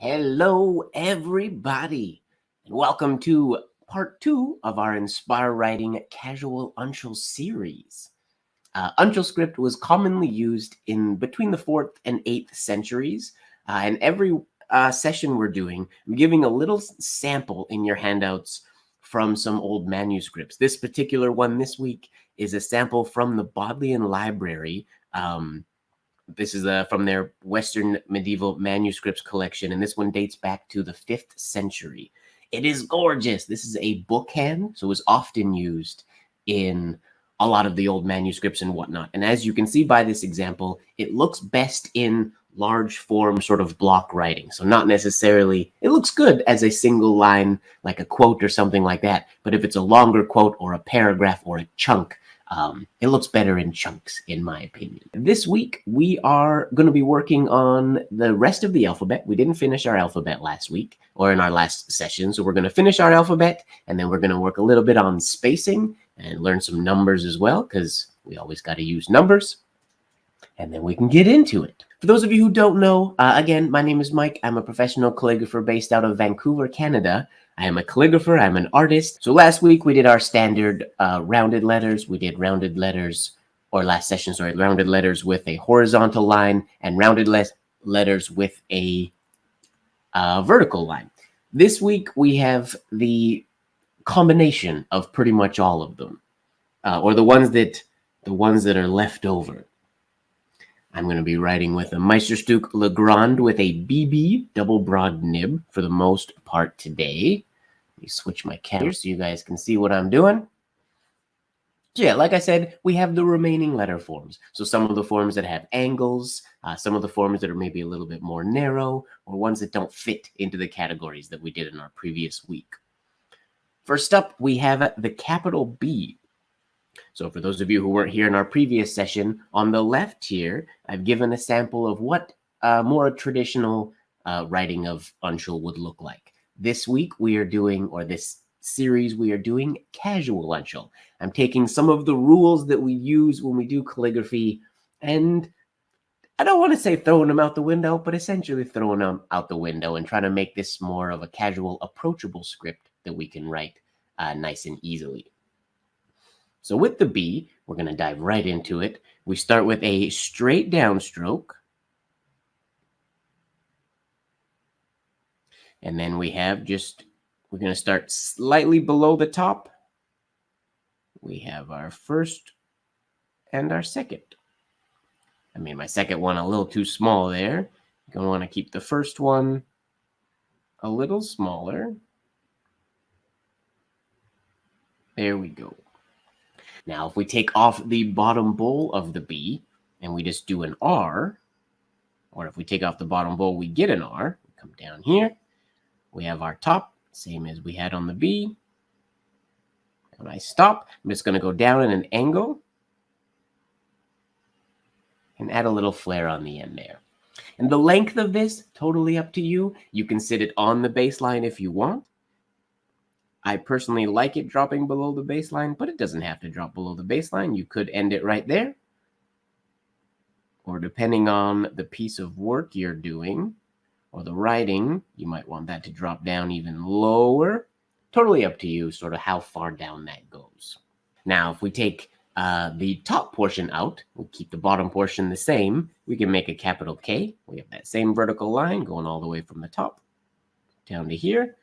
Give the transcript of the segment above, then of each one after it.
Hello, everybody, and welcome to part 2 of our Inspire Writing Casual Uncial series. Uncial script was commonly used in between the 4th and 8th centuries, and every session we're doing, I'm giving a little sample in your handouts from some old manuscripts. This particular one this week is a sample from the Bodleian Library. This is from their Western medieval manuscripts collection, and this one dates back to the 5th century. It is gorgeous. This is a bookhand, so it was often used in a lot of the old manuscripts and whatnot. And as you can see by this example, it looks best in large form sort of block writing. So not necessarily, it looks good as a single line, like a quote or something like that. But if it's a longer quote or a paragraph or a chunk, it looks better in chunks, in my opinion. This week, we are going to be working on the rest of the alphabet. We didn't finish our alphabet last week or in our last session. So we're going to finish our alphabet, and then we're going to work a little bit on spacing and learn some numbers as well, because we always got to use numbers. And then we can get into it. For those of you who don't know, again, my name is Mike. I'm a professional calligrapher based out of Vancouver, Canada. I am a calligrapher. I'm an artist. So last week we did our standard rounded letters. We did rounded letters, or last session, sorry, rounded letters with a horizontal line and rounded letters with a vertical line. This week we have the combination of pretty much all of them, or the ones that are left over. I'm going to be writing with a Meisterstück Legrand with a BB double broad nib for the most part today. Let me switch my camera so you guys can see what I'm doing. So yeah, like I said, we have the remaining letter forms. So some of the forms that have angles, some of the forms that are maybe a little bit more narrow, or ones that don't fit into the categories that we did in our previous week. First up, we have the capital B. So for those of you who weren't here in our previous session, on the left here, I've given a sample of what more traditional writing of uncial would look like. This week we are doing, or this series we are doing, casual uncial. I'm taking some of the rules that we use when we do calligraphy, and I don't want to say throwing them out the window, but essentially throwing them out the window and trying to make this more of a casual, approachable script that we can write nice and easily. So with the B, we're going to dive right into it. We start with a straight down stroke. And then we have we're going to start slightly below the top. We have our first and our second. I made my second one a little too small there. You're going to want to keep the first one a little smaller. There we go. Now, if we take off the bottom bowl of the B and we just do an R, or if we take off the bottom bowl, we get an R. Come down here. We have our top, same as we had on the B. When I stop, I'm just going to go down in an angle and add a little flare on the end there. And the length of this, totally up to you. You can sit it on the baseline if you want. I personally like it dropping below the baseline, but it doesn't have to drop below the baseline. You could end it right there. Or depending on the piece of work you're doing or the writing, you might want that to drop down even lower. Totally up to you, sort of how far down that goes. Now, if we take the top portion out, we keep the bottom portion the same, we can make a capital K. We have that same vertical line going all the way from the top down to here.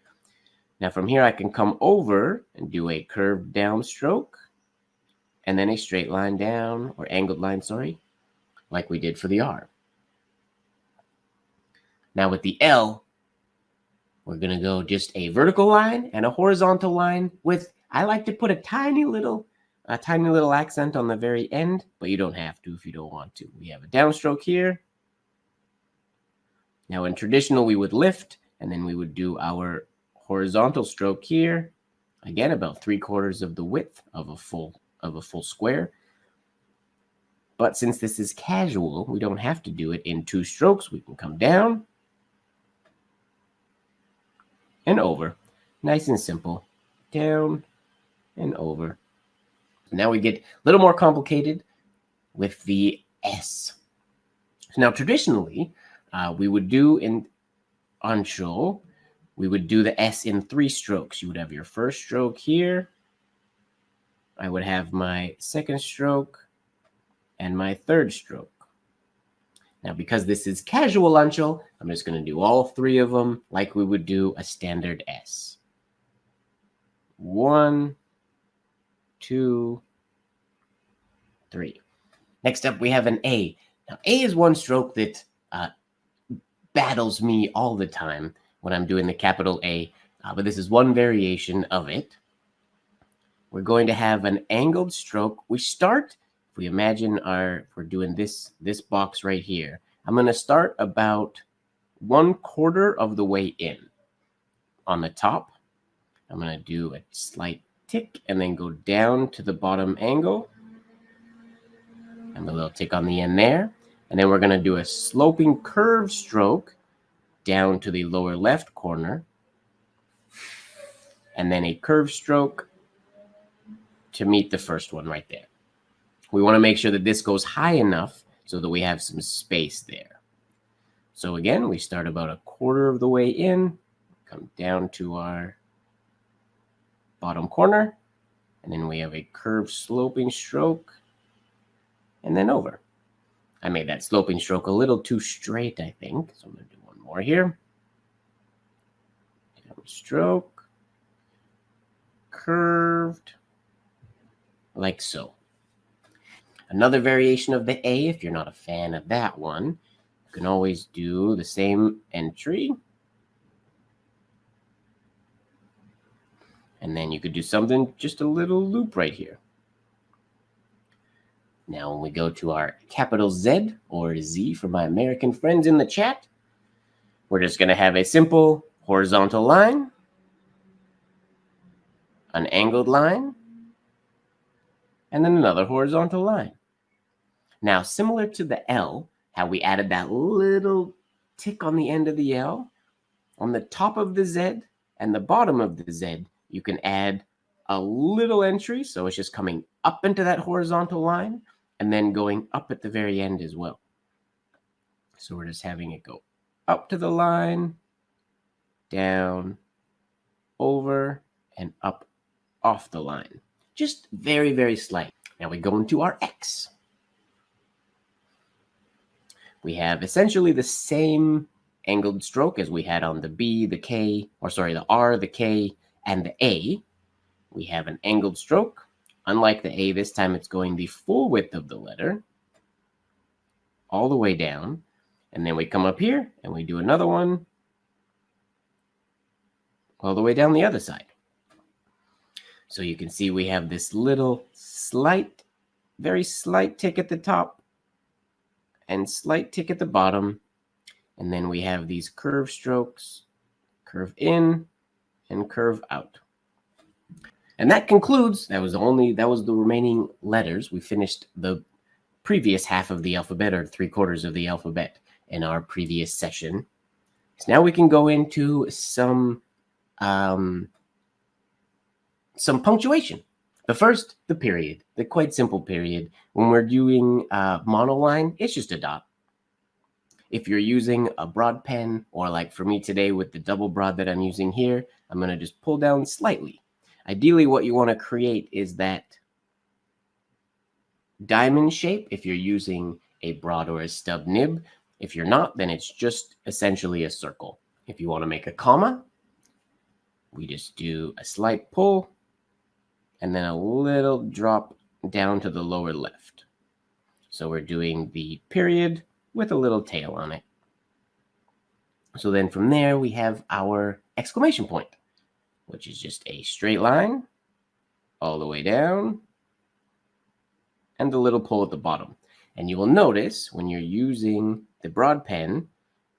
Now from here, I can come over and do a curved down stroke and then a straight line down, or angled line, sorry, like we did for the R. Now with the L, we're going to go just a vertical line and a horizontal line with, I like to put a tiny little accent on the very end, but you don't have to if you don't want to. We have a downstroke here. Now in traditional, we would lift, and then we would do our horizontal stroke here, again about 3/4 of the width of a full square. But since this is casual, we don't have to do it in 2 strokes. We can come down and over, nice and simple, down and over. Now we get a little more complicated with the S. So now traditionally, we would do in uncial, we would do the S in 3 strokes. You would have your first stroke here. I would have my second stroke and my third stroke. Now, because this is casual uncial, I'm just going to do all 3 of them like we would do a standard S. 1, 2, 3. Next up, we have an A. Now, A is one stroke that battles me all the time when I'm doing the capital A, but this is one variation of it. We're going to have an angled stroke. We start, if we imagine if we're doing this box right here, I'm going to start about 1/4 of the way in. On the top, I'm going to do a slight tick and then go down to the bottom angle. And a little tick on the end there. And then we're going to do a sloping curve stroke down to the lower left corner. And then a curve stroke to meet the first one right there. We want to make sure that this goes high enough so that we have some space there. So again, we start about 1/4 of the way in, come down to our bottom corner, and then we have a curved sloping stroke, and then over. I made that sloping stroke a little too straight, I think, so I'm going to do one more here. Down stroke, curved, like so. Another variation of the A, if you're not a fan of that one, you can always do the same entry. And then you could do something, just a little loop right here. Now, when we go to our capital Z, or Z for my American friends in the chat, we're just going to have a simple horizontal line, an angled line, and then another horizontal line. Now, similar to the L, how we added that little tick on the end of the L, on the top of the Z and the bottom of the Z, you can add a little entry, so it's just coming up into that horizontal line and then going up at the very end as well. So we're just having it go up to the line, down, over, and up off the line. Just very, very slight. Now we go into our X. We have essentially the same angled stroke as we had on the B, the K, or sorry, the R, the K, and the A. We have an angled stroke. Unlike the A, this time it's going the full width of the letter all the way down. And then we come up here and we do another one all the way down the other side. So you can see we have this little slight, very slight tick at the top and slight tick at the bottom. And then we have these curve strokes, curve in and curve out. And that concludes, that was the remaining letters. We finished the previous half of the alphabet, or 3/4 of the alphabet, in our previous session. So now we can go into some punctuation. But first, the period, the quite simple period. When we're doing monoline, it's just a dot. If you're using a broad pen, or like for me today with the double broad that I'm using here, I'm going to just pull down slightly. Ideally, what you want to create is that diamond shape if you're using a broad or a stub nib. If you're not, then it's just essentially a circle. If you want to make a comma, we just do a slight pull and then a little drop down to the lower left. So we're doing the period with a little tail on it. So then from there, we have our exclamation point, which is just a straight line all the way down and the little pull at the bottom. And you will notice when you're using the broad pen,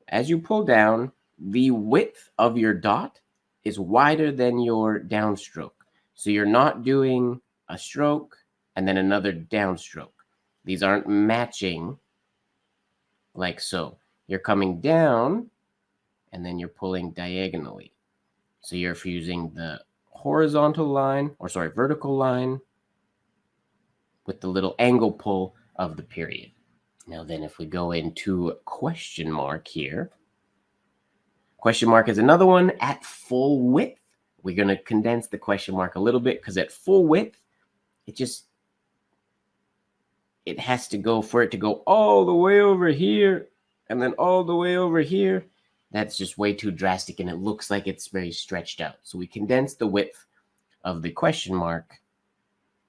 as you pull down, the width of your dot is wider than your downstroke. So you're not doing a stroke and then another downstroke. These aren't matching like so. You're coming down and then you're pulling diagonally. So you're using the horizontal line, or sorry, vertical line with the little angle pull of the period. Now then, if we go into question mark here, Question mark is another one at full width. We're going to condense the question mark a little bit because at full width, it has to go, for it to go all the way over here and then all the way over here. That's just way too drastic and it looks like it's very stretched out. So we condense the width of the question mark.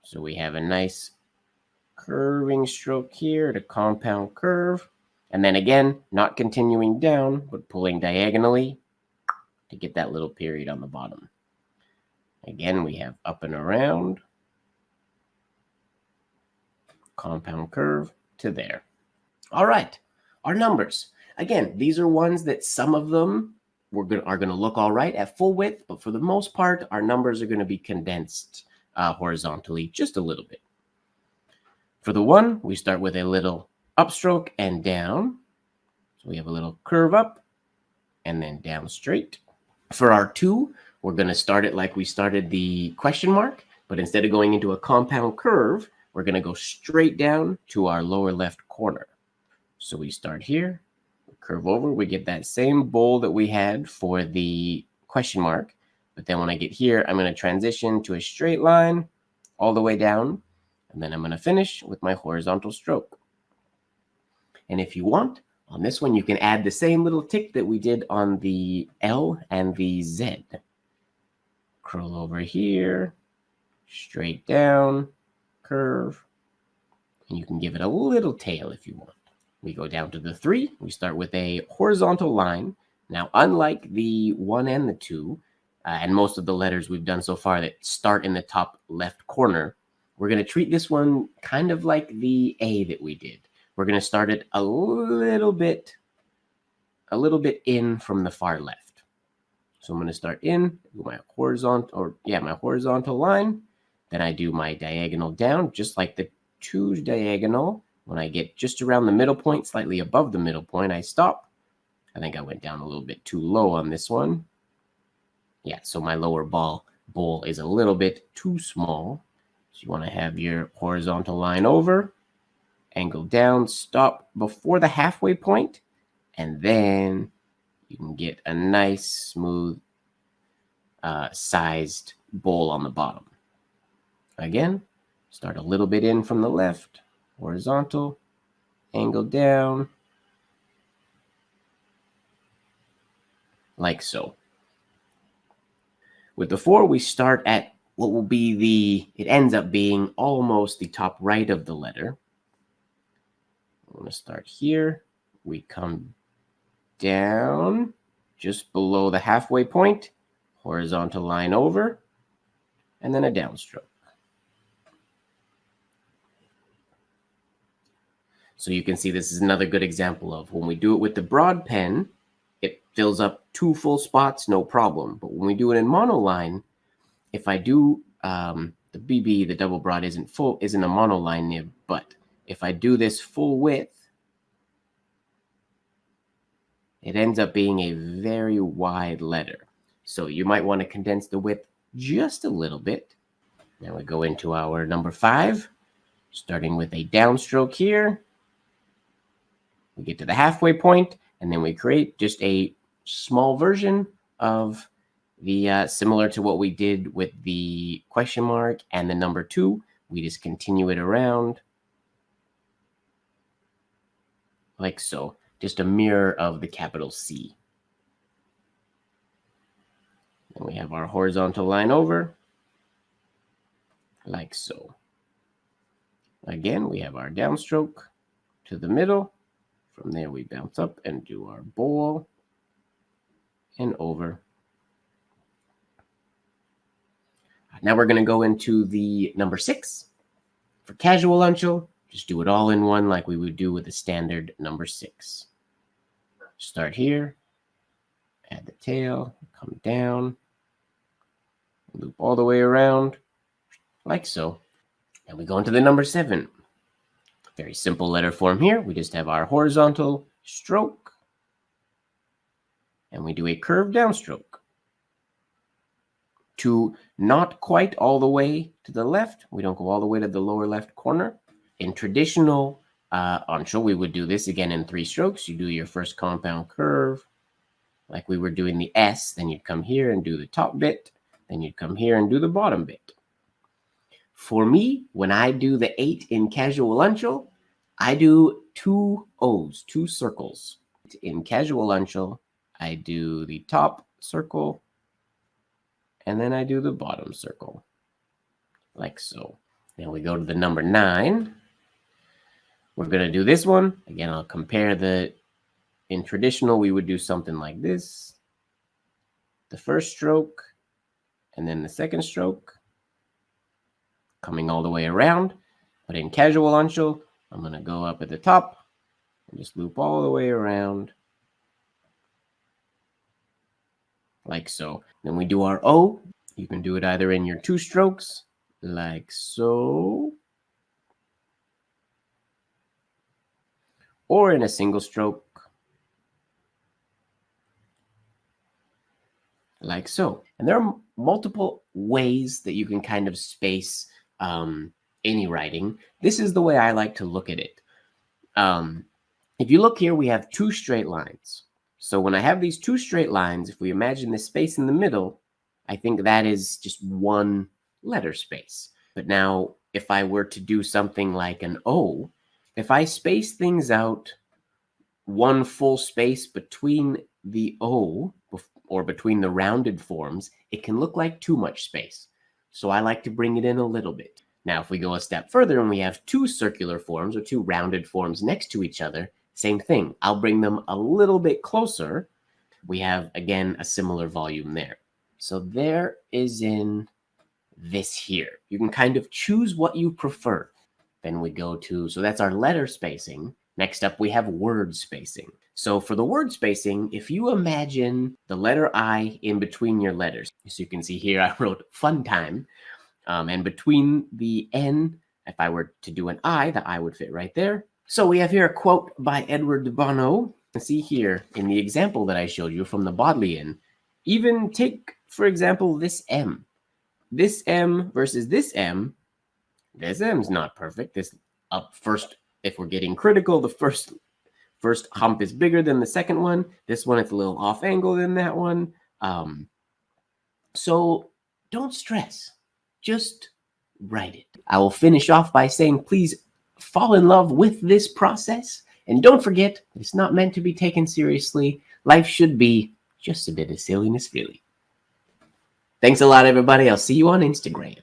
So we have a nice curving stroke here, the compound curve. And then again, not continuing down, but pulling diagonally to get that little period on the bottom. Again, we have up and around, compound curve to there. All right, our numbers. Again, these are ones that some of them are going to look all right at full width, but for the most part, our numbers are going to be condensed horizontally just a little bit. For the one, we start with a little upstroke and down. So we have a little curve up and then down straight. For our two, we're going to start it like we started the question mark, but instead of going into a compound curve, we're going to go straight down to our lower left corner. So we start here, curve over, we get that same bowl that we had for the question mark. But then when I get here, I'm going to transition to a straight line all the way down. And then I'm going to finish with my horizontal stroke. And if you want, on this one, you can add the same little tick that we did on the L and the Z. Curl over here, straight down, curve. And you can give it a little tail if you want. We go down to the 3. We start with a horizontal line. Now, unlike the 1 and the 2, and most of the letters we've done so far that start in the top left corner, we're going to treat this one kind of like the A that we did. We're going to start it a little bit in from the far left. So I'm going to start in, do my horizontal line. Then I do my diagonal down, just like the 2's diagonal. When I get just around the middle point, slightly above the middle point, I stop. I think I went down a little bit too low on this one. Yeah, so my lower bowl is a little bit too small. So you want to have your horizontal line over, angle down, stop before the halfway point, and then you can get a nice, smooth, sized bowl on the bottom. Again, start a little bit in from the left, horizontal, angle down, like so. With the 4, we start at what will be it ends up being almost the top right of the letter. I'm going to start here. We come down just below the halfway point, horizontal line over, and then a downstroke. So you can see this is another good example of when we do it with the broad pen, it fills up 2 full spots, no problem. But when we do it in monoline, if I do the BB, the double broad isn't a monoline nib, but if I do this full width, it ends up being a very wide letter. So you might want to condense the width just a little bit. Now we go into our number 5, starting with a downstroke here. We get to the halfway point, and then we create just a small version of the similar to what we did with the question mark and the number 2. We just continue it around like so, just a mirror of the capital C. Then we have our horizontal line over like so. Again, we have our downstroke to the middle. From there, we bounce up and do our bowl and over. Now we're going to go into the number 6. For Casual Uncial, just do it all in one like we would do with a standard number 6. Start here, add the tail, come down, loop all the way around like so. And we go into the number 7. Very simple letter form here. We just have our horizontal stroke, and we do a curved downstroke to not quite all the way to the left. We don't go all the way to the lower left corner. In traditional Uncial, we would do this again in 3 strokes. You do your first compound curve, like we were doing the S, then you'd come here and do the top bit, then you'd come here and do the bottom bit. For me, when I do the 8 in Casual Uncial, I do 2 O's, 2 circles. In Casual Uncial, I do the top circle, and then I do the bottom circle, like so. Then we go to the number 9. We're going to do this one. Again, I'll compare the, in traditional, we would do something like this. The first stroke, and then the second stroke, coming all the way around. But in Casual Uncial, I'm going to go up at the top and just loop all the way around, like so. Then we do our O. You can do it either in your 2 strokes, like so, or in a single stroke, like so. And there are multiple ways that you can kind of space any writing. This is the way I like to look at it. If you look here, we have 2 straight lines. So when I have these 2 straight lines, if we imagine the space in the middle, I think that is just 1 letter space. But now if I were to do something like an O, if I space things out 1 full space between the O or between the rounded forms, it can look like too much space. So I like to bring it in a little bit. Now, if we go a step further and we have 2 circular forms or 2 rounded forms next to each other, same thing. I'll bring them a little bit closer. We have, again, a similar volume there. So there is in this here. You can kind of choose what you prefer. Then we go to, so that's our letter spacing. Next up, we have word spacing. So for the word spacing, if you imagine the letter I in between your letters, so you can see here, I wrote fun time. And between the N, if I were to do an I, the I would fit right there. So we have here a quote by Edward de Bono. See here in the example that I showed you from the Bodleian, even take, for example, this M. This M versus this M. This M's not perfect. This up first, if we're getting critical, the first hump is bigger than the second one. This one, it's a little off angle than that one. So don't stress. Just write it. I will finish off by saying, please fall in love with this process. And don't forget, it's not meant to be taken seriously. Life should be just a bit of silliness, really. Thanks a lot, everybody. I'll see you on Instagram.